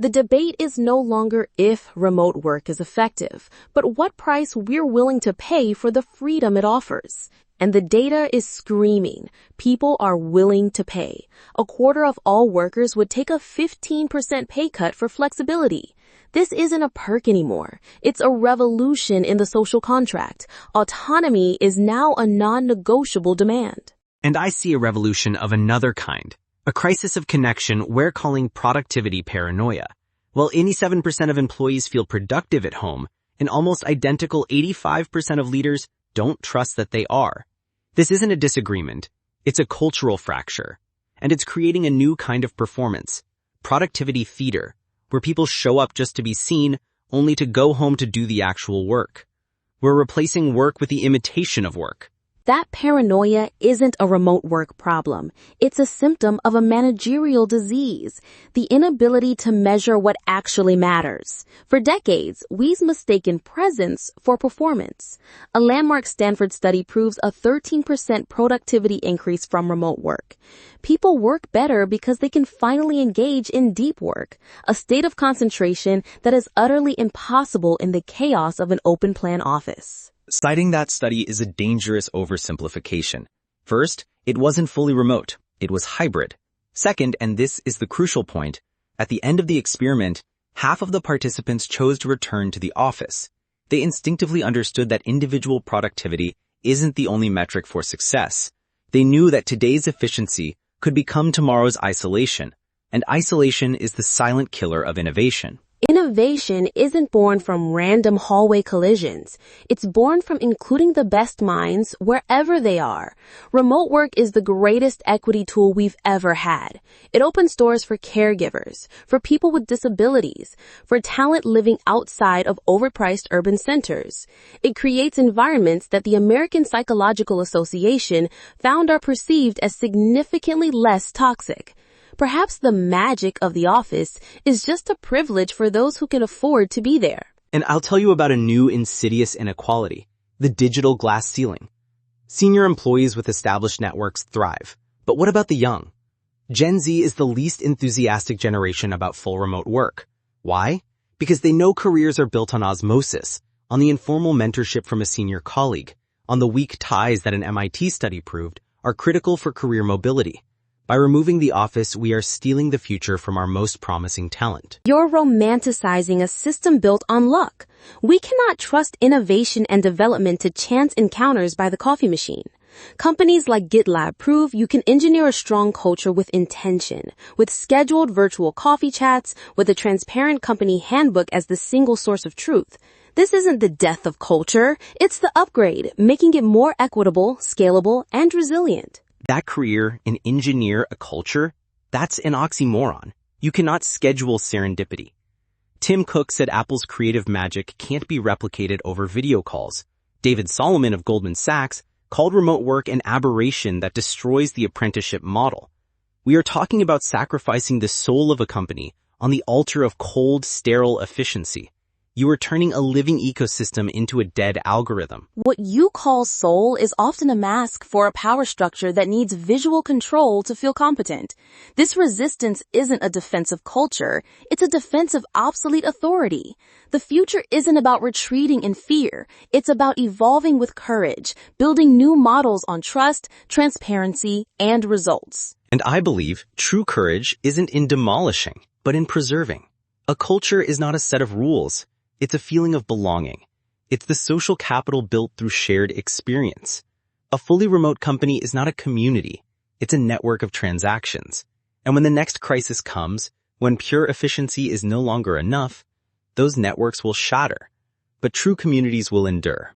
The debate is no longer if remote work is effective, but what price we're willing to pay for the freedom it offers. And the data is screaming. People are willing to pay. A quarter of all workers would take a 15% pay cut for flexibility. This isn't a perk anymore. It's a revolution in the social contract. Autonomy is now a non-negotiable demand. And I see a revolution of another kind. A crisis of connection we're calling productivity paranoia. While 87% of employees feel productive at home, an almost identical 85% of leaders don't trust that they are. This isn't a disagreement. It's a cultural fracture. And it's creating a new kind of performance. Productivity theater, where people show up just to be seen, only to go home to do the actual work. We're replacing work with the imitation of work. That paranoia isn't a remote work problem. It's a symptom of a managerial disease, the inability to measure what actually matters. For decades, we've mistaken presence for performance. A landmark Stanford study proves a 13% productivity increase from remote work. People work better because they can finally engage in deep work, a state of concentration that is utterly impossible in the chaos of an open-plan office. Citing that study is a dangerous oversimplification. First, it wasn't fully remote. It was hybrid. Second, and this is the crucial point, at the end of the experiment, half of the participants chose to return to the office. They instinctively understood that individual productivity isn't the only metric for success. They knew that today's efficiency could become tomorrow's isolation, and isolation is the silent killer of innovation. Innovation isn't born from random hallway collisions. It's born from including the best minds wherever they are. Remote work is the greatest equity tool we've ever had. It opens doors for caregivers, for people with disabilities, for talent living outside of overpriced urban centers. It creates environments that the American Psychological Association found are perceived as significantly less toxic. Perhaps the magic of the office is just a privilege for those who can afford to be there. And I'll tell you about a new insidious inequality, the digital glass ceiling. Senior employees with established networks thrive. But what about the young? Gen Z is the least enthusiastic generation about full remote work. Why? Because they know careers are built on osmosis, on the informal mentorship from a senior colleague, on the weak ties that an MIT study proved are critical for career mobility. By removing the office, we are stealing the future from our most promising talent. You're romanticizing a system built on luck. We cannot trust innovation and development to chance encounters by the coffee machine. Companies like GitLab prove you can engineer a strong culture with intention, with scheduled virtual coffee chats, with a transparent company handbook as the single source of truth. This isn't the death of culture. It's the upgrade, making it more equitable, scalable, and resilient. That career, an engineer, a culture, that's an oxymoron. You cannot schedule serendipity. Tim Cook said Apple's creative magic can't be replicated over video calls. David Solomon of Goldman Sachs called remote work an aberration that destroys the apprenticeship model. We are talking about sacrificing the soul of a company on the altar of cold, sterile efficiency. You are turning a living ecosystem into a dead algorithm. What you call soul is often a mask for a power structure that needs visual control to feel competent. This resistance isn't a defense of culture, it's a defense of obsolete authority. The future isn't about retreating in fear, it's about evolving with courage, building new models on trust, transparency, and results. And I believe true courage isn't in demolishing, but in preserving. A culture is not a set of rules. It's a feeling of belonging. It's the social capital built through shared experience. A fully remote company is not a community. It's a network of transactions. And when the next crisis comes, when pure efficiency is no longer enough, those networks will shatter. But true communities will endure.